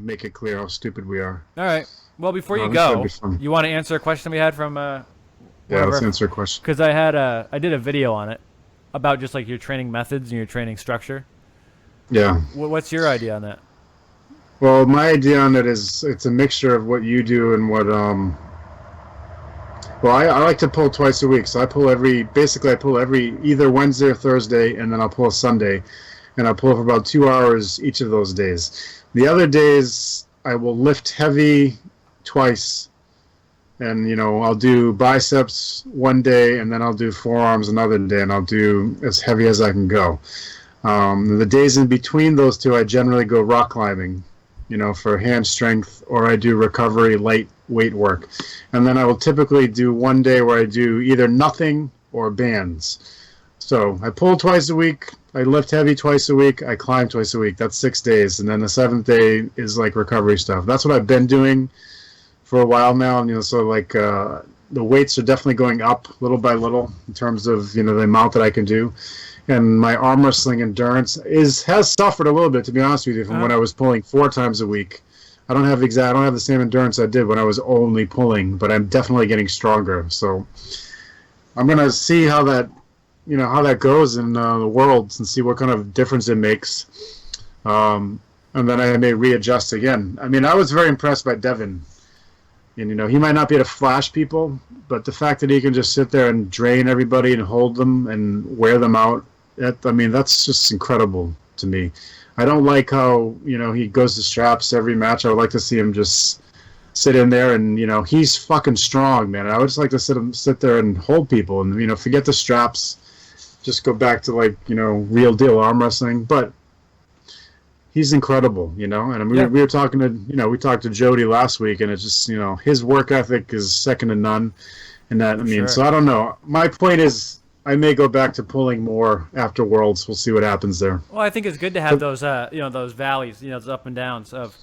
make it clear how stupid we are. All right. Well, before you This should go, be fun. you want to answer a question we had from one Yeah, of let's our, answer a question. because I did a video on it about just like your training methods and your training structure. Yeah. What's your idea on that? Well, my idea on it is it's a mixture of what you do and what Well, I like to pull twice a week, so I pull every either Wednesday or Thursday, and then I'll pull Sunday, and I'll pull for about 2 hours each of those days. The other days I will lift heavy twice, and I'll do biceps one day, and then I'll do forearms another day, and I'll do as heavy as I can go. The days in between those two, I generally go rock climbing, for hand strength, or I do recovery light weight work. And then I will typically do one day where I do either nothing or bands. So I pull twice a week, I lift heavy twice a week, I climb twice a week. That's 6 days. And then the seventh day is like recovery stuff. That's what I've been doing for a while now. And, so like the weights are definitely going up little by little in terms of, the amount that I can do. And my arm wrestling endurance has suffered a little bit, to be honest with you, from when I was pulling 4 times a week. I don't have the same endurance I did when I was only pulling, but I'm definitely getting stronger. So I'm gonna see how that goes in the worlds and see what kind of difference it makes. And then I may readjust again. I mean, I was very impressed by Devin. And he might not be able to flash people, but the fact that he can just sit there and drain everybody and hold them and wear them out, that's just incredible to me. I don't like how, he goes to straps every match. I would like to see him just sit in there and, he's fucking strong, man. I would just like to sit there and hold people and, forget the straps. Just go back to real deal arm wrestling. But he's incredible, and we were talking to, we talked to Jody last week, and it's just, his work ethic is second to none. And that, sure. So I don't know. My point is, I may go back to pulling more after Worlds. We'll see what happens there. Well, I think it's good to have those, those valleys, those up and downs of,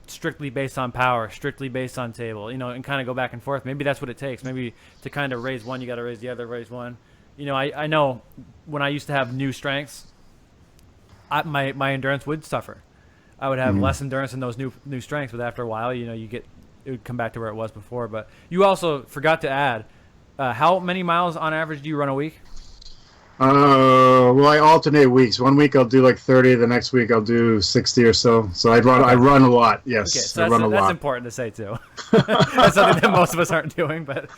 strictly based on power, strictly based on table, and kind of go back and forth. Maybe that's what it takes. Maybe to kind of raise one, you got to raise the other, raise one. I know when I used to have new strengths, my endurance would suffer. I would have less endurance in those new strengths, but after a while, it would come back to where it was before. But you also forgot to add, how many miles on average do you run a week? Well, I alternate weeks. One week I'll do like 30. The next week I'll do 60 or so. So I run a lot. Yes, okay, so I run a lot. That's important to say too. That's something that most of us aren't doing, but.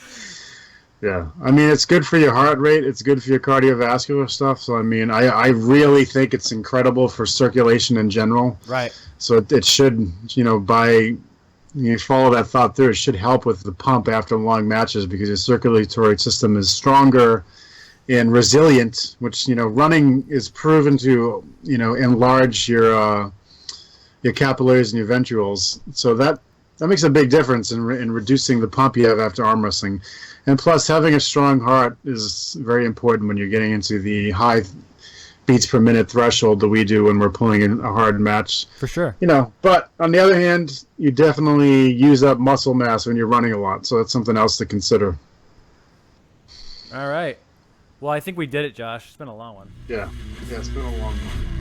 Yeah, it's good for your heart rate. It's good for your cardiovascular stuff. So, I really think it's incredible for circulation in general. Right. So it should, you follow that thought through, it should help with the pump after long matches because your circulatory system is stronger and resilient, which, running is proven to, enlarge your capillaries and your ventricles. So that makes a big difference in reducing the pump you have after arm wrestling. And plus, having a strong heart is very important when you're getting into the high beats per minute threshold that we do when we're pulling in a hard match. For sure. But on the other hand, you definitely use up muscle mass when you're running a lot. So that's something else to consider. All right. Well, I think we did it, Josh. It's been a long one. Yeah, it's been a long one.